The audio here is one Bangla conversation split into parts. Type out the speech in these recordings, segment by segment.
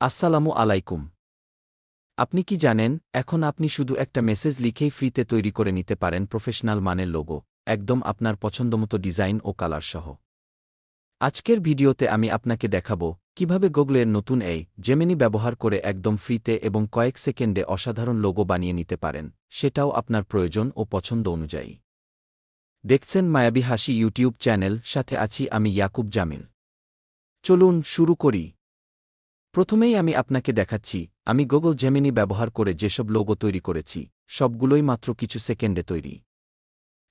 আসসালামু আলাইকুম। আপনি কি জানেন, এখন আপনি শুধু একটা মেসেজ লিখেই ফ্রিতে তৈরি করে নিতে পারেন প্রফেশনাল মানের লোগো, একদম আপনার পছন্দমতো ডিজাইন ও কালার সহ। আজকের ভিডিওতে আমি আপনাকে দেখাবো কিভাবে গুগলের নতুন এই জেমিনি ব্যবহার করে একদম ফ্রিতে এবং কয়েক সেকেন্ডে অসাধারণ লোগো বানিয়ে নিতে পারেন, সেটাও আপনার প্রয়োজন ও পছন্দ অনুযায়ী। দেখছেন মায়াবী হাসি ইউটিউব চ্যানেল, সাথে আছি আমি ইয়াকুব জামিল। চলুন শুরু করি। প্রথমেই আমি আপনাকে দেখাচ্ছি আমি গুগল জেমিনি ব্যবহার করে যেসব লোগো তৈরি করেছি, সবগুলোই মাত্র কিছু সেকেন্ডে তৈরি।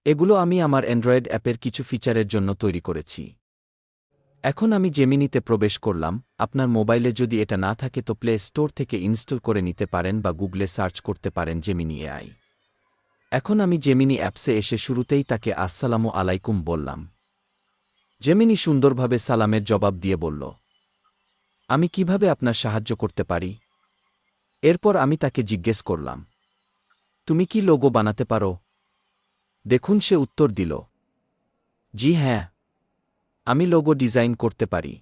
এগুলো আমি আমার অ্যান্ড্রয়েড অ্যাপের কিছু ফিচারের জন্য তৈরি করেছি। এখন আমি জেমিনিতে প্রবেশ করলাম। আপনার মোবাইলে যদি এটা না থাকে তো প্লে স্টোর থেকে ইনস্টল করে নিতে পারেন বা গুগলে সার্চ করতে পারেন জেমিনি এআই। এখন আমি জেমিনি অ্যাপসে এসে শুরুতেই তাকে আসসালামু আলাইকুম বললাম। জেমিনি সুন্দরভাবে সালামের জবাব দিয়ে বলল, আমি কিভাবে আপনার সাহায্য করতে পারি? এরপর আমি তাকে জিজ্ঞেস করলাম, তুমি কি লোগো বানাতে পারো? দেখুন সে উত্তর দিল, জি হ্যাঁ, আমি লোগো ডিজাইন করতে পারি,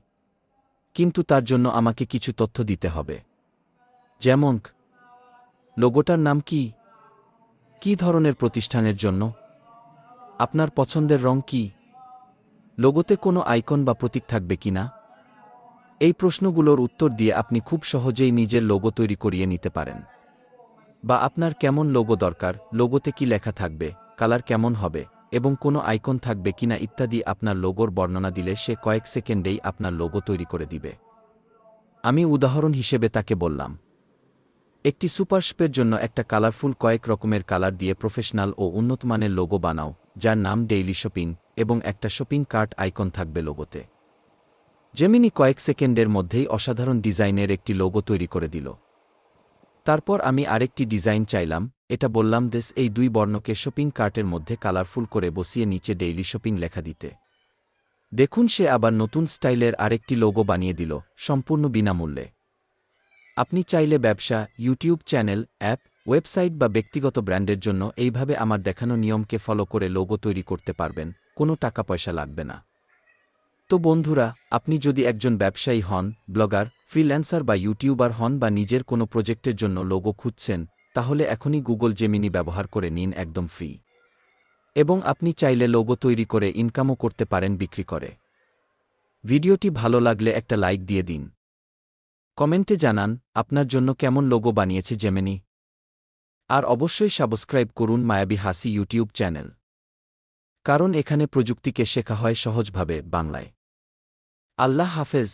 কিন্তু তার জন্য আমাকে কিছু তথ্য দিতে হবে। যেমন, লোগোটার নাম কি, কী ধরনের প্রতিষ্ঠানের জন্য, আপনার পছন্দের রং কি, লোগোতে কোনো আইকন বা প্রতীক থাকবে কিনা। এই প্রশ্নগুলোর উত্তর দিয়ে আপনি খুব সহজেই নিজের লোগো তৈরি করিয়ে নিতে পারেন। বা আপনার কেমন লোগো দরকার, লোগোতে কি লেখা থাকবে, কালার কেমন হবে এবং কোনো আইকন থাকবে কিনা ইত্যাদি আপনার লোগোর বর্ণনা দিলে সে কয়েক সেকেন্ডেই আপনার লোগো তৈরি করে দিবে। আমি উদাহরণ হিসেবে তাকে বললাম, একটি সুপারশপের জন্য একটা কালারফুল কয়েক রকমের কালার দিয়ে প্রফেশনাল ও উন্নতমানের লোগো বানাও, যার নাম ডেইলি শপিং, এবং একটা শপিং কার্ট আইকন থাকবে লোগোতে। জেমিনি কয়েক সেকেন্ডের মধ্যেই অসাধারণ ডিজাইনের একটি লোগো তৈরি করে দিল। তারপর আমি আরেকটি ডিজাইন চাইলাম, এটা বললাম এই দুই বর্ণকে শপিং কার্টের মধ্যে কালারফুল করে বসিয়ে নিচে ডেইলি শপিং লেখা দিতে। দেখুন সে আবার নতুন স্টাইলের আরেকটি লোগো বানিয়ে দিল, সম্পূর্ণ বিনামূল্যে। আপনি চাইলে ব্যবসা, ইউটিউব চ্যানেল, অ্যাপ, ওয়েবসাইট বা ব্যক্তিগত ব্র্যান্ডের জন্য এইভাবে আমার দেখানো নিয়মকে ফলো করে লোগো তৈরি করতে পারবেন, কোনো টাকা পয়সা লাগবে না। তো বন্ধুরা, আপনি যদি একজন ব্যবসায়ী হন, ব্লগার, ফ্রিল্যান্সার বা ইউটিউবার হন বা নিজের কোনো প্রজেক্টের জন্য লোগো খুঁজছেন, তাহলে এখনই গুগল জেমিনি ব্যবহার করে নিন একদম ফ্রি। এবং আপনি চাইলে লোগো তৈরি করে ইনকামও করতে পারেন বিক্রি করে। ভিডিওটি ভালো লাগলে একটা লাইক দিয়ে দিন। কমেন্টে জানান আপনার জন্য কেমন লোগো বানিয়েছে জেমিনি। আর অবশ্যই সাবস্ক্রাইব করুন মায়াবী হাসি ইউটিউব চ্যানেল, কারণ এখানে প্রযুক্তিকে শেখা হয় সহজভাবে বাংলায়। আল্লাহ হাফেজ।